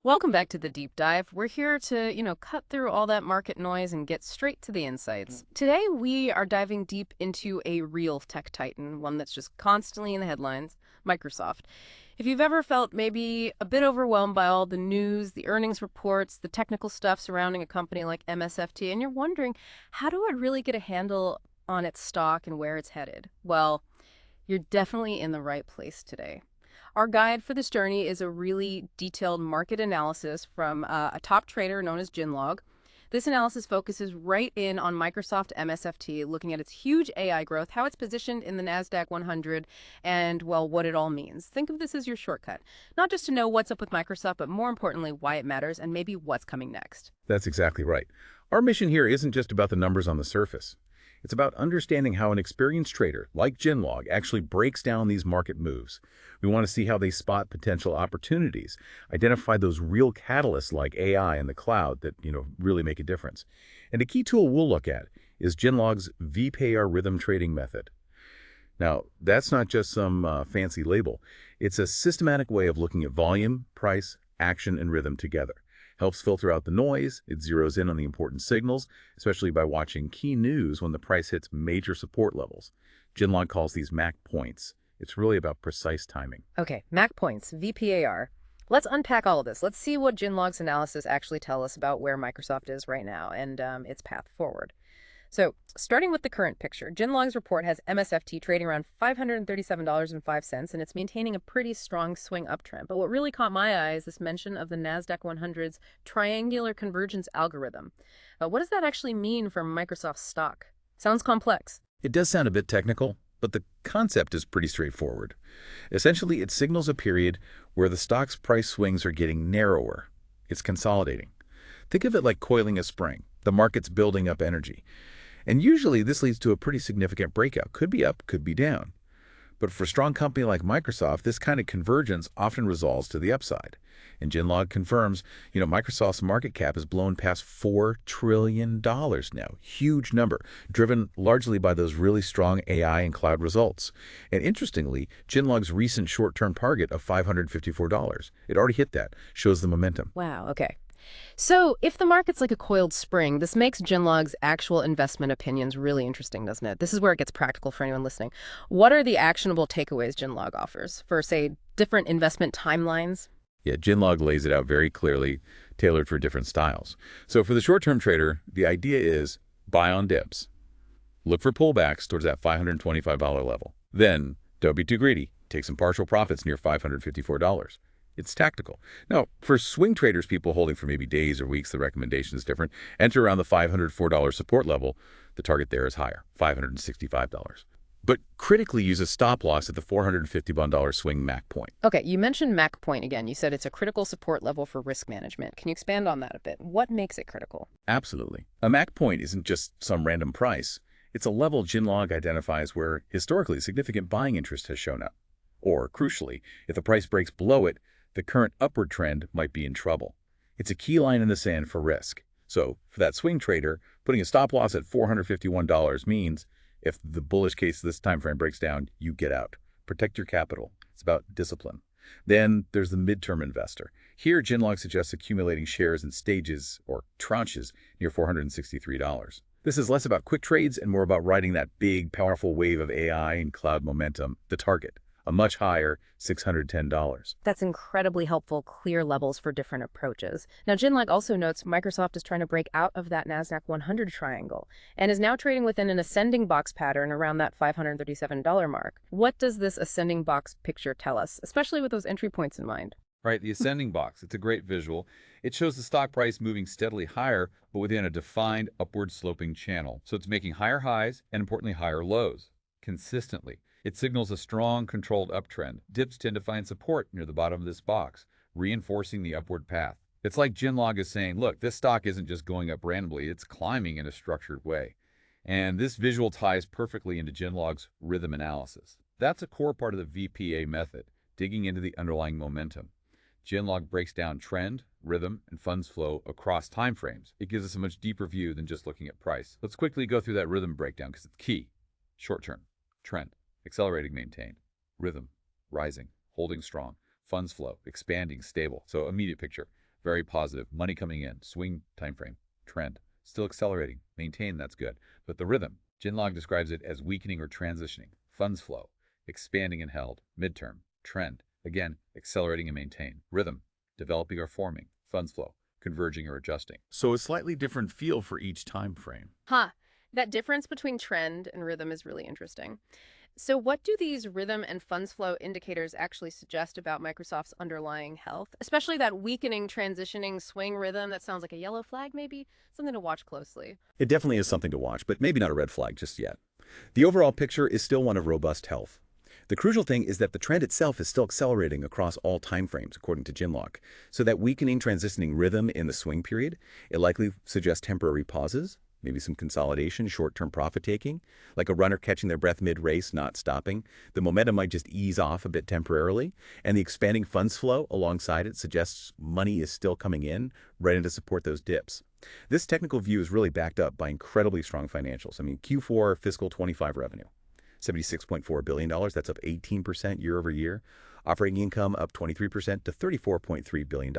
Welcome back to the deep dive. We're here to, cut through all that market noise and get straight to the insights. Today, we are diving deep into a real tech titan, one that's just constantly in the headlines, Microsoft. If you've ever felt maybe a bit overwhelmed by all the news, the earnings reports, the technical stuff surrounding a company like MSFT, and you're wondering, how do I really get a handle on its stock and where it's headed? Well, you're definitely in the right place today. Our guide for this journey is a really detailed market analysis from a top trader known as JinLog. This analysis focuses right in on Microsoft MSFT, looking at its huge AI growth, how it's positioned in the Nasdaq 100, and, well, what it all means. Think of this as your shortcut, not just to know what's up with Microsoft, but more importantly, why it matters and maybe what's coming next. That's exactly right. Our mission here isn't just about the numbers on the surface. It's about understanding how an experienced trader, like JinLog, actually breaks down these market moves. We want to see how they spot potential opportunities, identify those real catalysts like AI and the cloud that, really make a difference. And a key tool we'll look at is JinLog's VPAR rhythm trading method. Now, that's not just some fancy label. It's a systematic way of looking at volume, price, action, and rhythm together. Helps filter out the noise, it zeroes in on the important signals, especially by watching key news when the price hits major support levels. JinLog calls these MAC points. It's really about precise timing. Okay, MAC points, VPAR. Let's unpack all of this. Let's see what JinLog's analysis actually tell us about where Microsoft is right now and its path forward. So, starting with the current picture, JinLog's report has MSFT trading around $537.05, and it's maintaining a pretty strong swing uptrend. But what really caught my eye is this mention of the Nasdaq 100's triangular convergence algorithm. What does that actually mean for Microsoft's stock? Sounds complex. It does sound a bit technical, but the concept is pretty straightforward. Essentially, it signals a period where the stock's price swings are getting narrower. It's consolidating. Think of it like coiling a spring. The market's building up energy. And usually this leads to a pretty significant breakout. Could be up, could be down. But for a strong company like Microsoft, this kind of convergence often resolves to the upside. And JinLog confirms, Microsoft's market cap has blown past $4 trillion now. Huge number, driven largely by those really strong AI and cloud results. And interestingly, JinLog's recent short-term target of $554, it already hit that, shows the momentum. Wow, okay. So, if the market's like a coiled spring, this makes JinLog's actual investment opinions really interesting, doesn't it? This is where it gets practical for anyone listening. What are the actionable takeaways JinLog offers for, say, different investment timelines? Yeah, JinLog lays it out very clearly, tailored for different styles. So for the short-term trader, the idea is buy on dips. Look for pullbacks towards that $525 level. Then, don't be too greedy. Take some partial profits near $554. It's tactical. Now, for swing traders, people holding for maybe days or weeks, the recommendation is different. Enter around the $504 support level. The target there is higher, $565. But critically use a stop loss at the $451 swing MAC point. Okay, you mentioned MAC point again. You said it's a critical support level for risk management. Can you expand on that a bit? What makes it critical? Absolutely. A MAC point isn't just some random price. It's a level JinLog identifies where historically significant buying interest has shown up. Or, crucially, if the price breaks below it, the current upward trend might be in trouble. It's a key line in the sand for risk. So, for that swing trader, putting a stop loss at $451 means if the bullish case of this time frame breaks down, you get out. Protect your capital. It's about discipline. Then there's the midterm investor. Here, JinLog suggests accumulating shares in stages or tranches near $463. This is less about quick trades and more about riding that big, powerful wave of AI and cloud momentum, the target. A much higher $610. That's incredibly helpful, clear levels for different approaches. Now, JinLog also notes Microsoft is trying to break out of that Nasdaq 100 triangle and is now trading within an ascending box pattern around that $537 mark. What does this ascending box picture tell us, especially with those entry points in mind? Right, the ascending box. It's a great visual. It shows the stock price moving steadily higher, but within a defined upward sloping channel. So it's making higher highs and, importantly, higher lows consistently. It signals a strong, controlled uptrend. Dips tend to find support near the bottom of this box, reinforcing the upward path. It's like JinLog is saying, look, this stock isn't just going up randomly, it's climbing in a structured way. And this visual ties perfectly into JinLog's rhythm analysis. That's a core part of the VPA method, digging into the underlying momentum. JinLog breaks down trend, rhythm, and funds flow across time frames. It gives us a much deeper view than just looking at price. Let's quickly go through that rhythm breakdown because it's key. Short term, trend. Accelerating, maintained. Rhythm, rising, holding strong. Funds flow, expanding, stable. So immediate picture. very positive. Money coming in, swing time frame, trend, still accelerating, maintain, that's good. But the rhythm, JinLog describes it as weakening or transitioning, funds flow, expanding and held, midterm, trend, again, accelerating and maintain, rhythm, developing or forming, funds flow, converging or adjusting. So a slightly different feel for each time frame. Huh. That difference between trend and rhythm is really interesting. So what do these rhythm and funds flow indicators actually suggest about Microsoft's underlying health? Especially that weakening, transitioning swing rhythm that sounds like a yellow flag, maybe? Something to watch closely. It definitely is something to watch, but maybe not a red flag just yet. The overall picture is still one of robust health. The crucial thing is that the trend itself is still accelerating across all timeframes, according to JinLog. So that weakening, transitioning rhythm in the swing period, it likely suggests temporary pauses, maybe some consolidation, short-term profit-taking, like a runner catching their breath mid-race, not stopping. The momentum might just ease off a bit temporarily, and the expanding funds flow alongside it suggests money is still coming in, ready to support those dips. This technical view is really backed up by incredibly strong financials. I mean, Q4 fiscal 25 revenue, $76.4 billion. That's up 18% year over year. Operating income up 23% to $34.3 billion.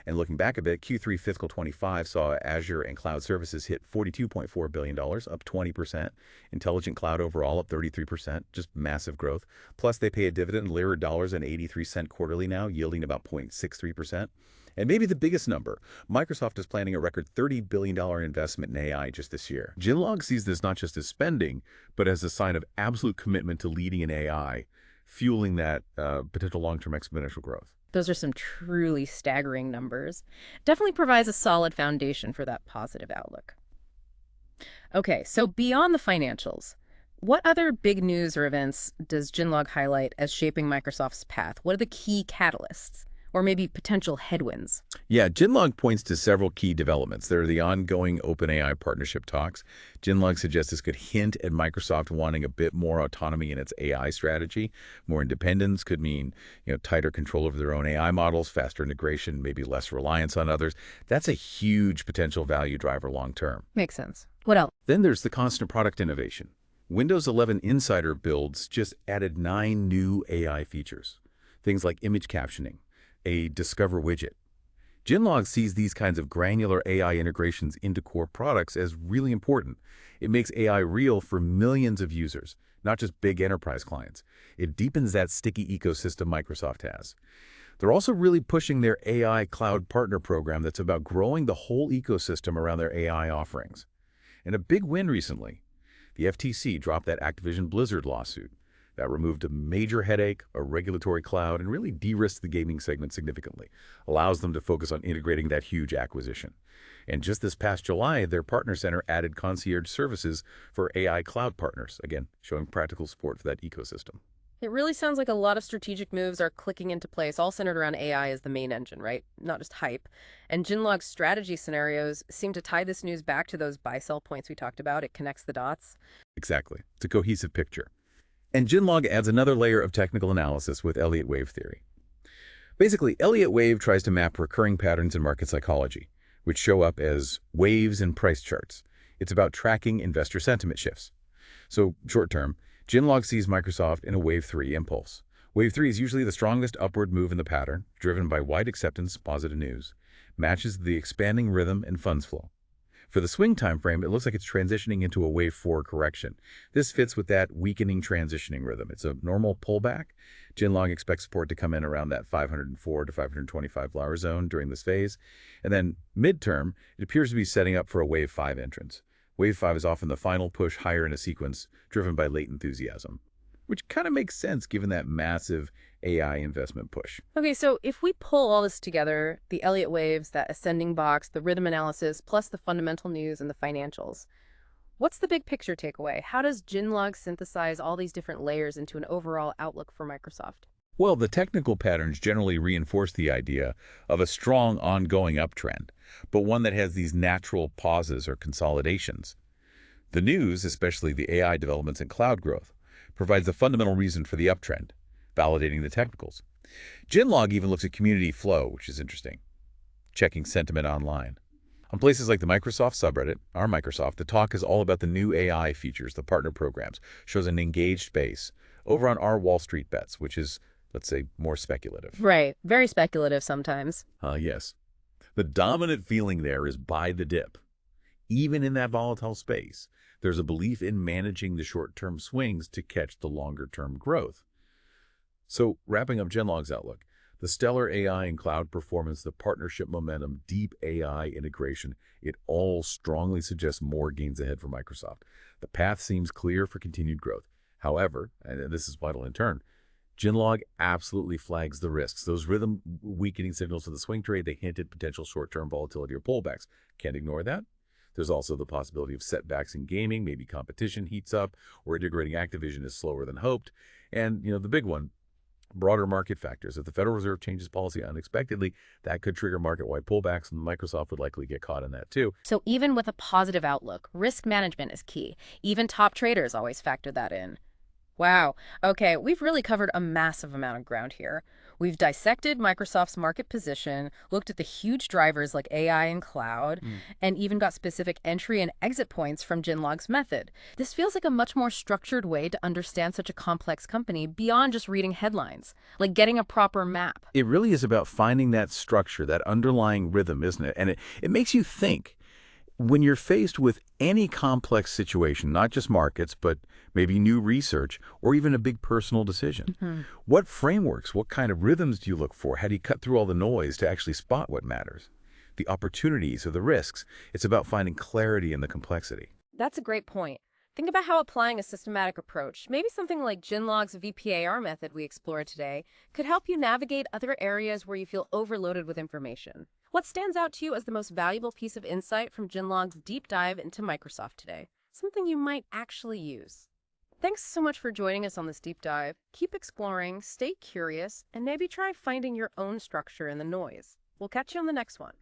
And looking back a bit, Q3 fiscal 25 saw Azure and cloud services hit $42.4 billion, up 20%. Intelligent cloud overall up 33%, just massive growth. Plus, they pay a dividend, lira $1.83 quarterly now, yielding about 0.63%. And maybe the biggest number, Microsoft is planning a record $30 billion investment in AI just this year. JinLog sees this not just as spending, but as a sign of absolute commitment to leading in AI, fueling that potential long-term exponential growth. Those are some truly staggering numbers. Definitely provides a solid foundation for that positive outlook. Okay, so beyond the financials, what other big news or events does JinLog highlight as shaping Microsoft's path? What are the key catalysts? Or maybe potential headwinds? Yeah, JinLog points to several key developments. There are the ongoing OpenAI partnership talks. JinLog suggests this could hint at Microsoft wanting a bit more autonomy in its AI strategy. More independence could mean, tighter control over their own AI models, faster integration, maybe less reliance on others. That's a huge potential value driver long term. Makes sense. What else? Then there's the constant product innovation. Windows 11 Insider builds just added 9 new AI features. Things like image captioning, a Discover widget. JinLog sees these kinds of granular AI integrations into core products as really important. It makes AI real for millions of users, not just big enterprise clients. It deepens that sticky ecosystem Microsoft has. They're also really pushing their AI cloud partner program that's about growing the whole ecosystem around their AI offerings. And a big win recently, the FTC dropped that Activision Blizzard lawsuit. That removed a major headache, a regulatory cloud, and really de-risked the gaming segment significantly. Allows them to focus on integrating that huge acquisition. And just this past July, their partner center added concierge services for AI cloud partners, again, showing practical support for that ecosystem. It really sounds like a lot of strategic moves are clicking into place, all centered around AI as the main engine, right? Not just hype. And JinLog's strategy scenarios seem to tie this news back to those buy-sell points we talked about. It connects the dots. Exactly. It's a cohesive picture. And JinLog adds another layer of technical analysis with Elliott wave theory. Basically, Elliott wave tries to map recurring patterns in market psychology, which show up as waves in price charts. It's about tracking investor sentiment shifts. So, short term, JinLog sees Microsoft in a wave 3 impulse. Wave 3 is usually the strongest upward move in the pattern, driven by wide acceptance, positive news, matches the expanding rhythm and funds flow. For the swing time frame, it looks like it's transitioning into a wave 4 correction. This fits with that weakening transitioning rhythm. It's a normal pullback. JinLog expects support to come in around that 504 to 525 lower zone during this phase. And then midterm, it appears to be setting up for a wave 5 entrance. Wave 5 is often the final push higher in a sequence, driven by late enthusiasm, which kind of makes sense given that massive AI investment push. Okay, so if we pull all this together, the Elliott waves, that ascending box, the rhythm analysis, plus the fundamental news and the financials, what's the big picture takeaway? How does JinLog synthesize all these different layers into an overall outlook for Microsoft? Well, the technical patterns generally reinforce the idea of a strong ongoing uptrend, but one that has these natural pauses or consolidations. The news, especially the AI developments and cloud growth, provides a fundamental reason for the uptrend, validating the technicals. JinLog even looks at community flow, which is interesting, checking sentiment online. On places like the Microsoft subreddit, our Microsoft, the talk is all about the new AI features, the partner programs, shows an engaged base. Over on our Wall Street bets, which is, let's say, more speculative. Right. Very speculative sometimes. Yes. The dominant feeling there is buy the dip. Even in that volatile space, there's a belief in managing the short-term swings to catch the longer-term growth. So, wrapping up JinLog's outlook, the stellar AI and cloud performance, the partnership momentum, deep AI integration, it all strongly suggests more gains ahead for Microsoft. The path seems clear for continued growth. However, and this is vital in turn, JinLog absolutely flags the risks. Those rhythm weakening signals to the swing trade, they hint at potential short-term volatility or pullbacks. Can't ignore that. There's also the possibility of setbacks in gaming, maybe competition heats up, or integrating Activision is slower than hoped. And, the big one, broader market factors. If the Federal Reserve changes policy unexpectedly, that could trigger market-wide pullbacks, and Microsoft would likely get caught in that too. So even with a positive outlook, risk management is key. Even top traders always factor that in. Wow. Okay, we've really covered a massive amount of ground here. We've dissected Microsoft's market position, looked at the huge drivers like AI and cloud, and even got specific entry and exit points from JinLog's method. This feels like a much more structured way to understand such a complex company beyond just reading headlines, like getting a proper map. It really is about finding that structure, that underlying rhythm, isn't it? And it makes you think. When you're faced with any complex situation, not just markets, but maybe new research or even a big personal decision, what frameworks, what kind of rhythms do you look for? How do you cut through all the noise to actually spot what matters? The opportunities or the risks. It's about finding clarity in the complexity. That's a great point. Think about how applying a systematic approach, maybe something like JinLog's VPAR method we explored today, could help you navigate other areas where you feel overloaded with information. What stands out to you as the most valuable piece of insight from JinLog's deep dive into Microsoft today? Something you might actually use. Thanks so much for joining us on this deep dive. Keep exploring, stay curious, and maybe try finding your own structure in the noise. We'll catch you on the next one.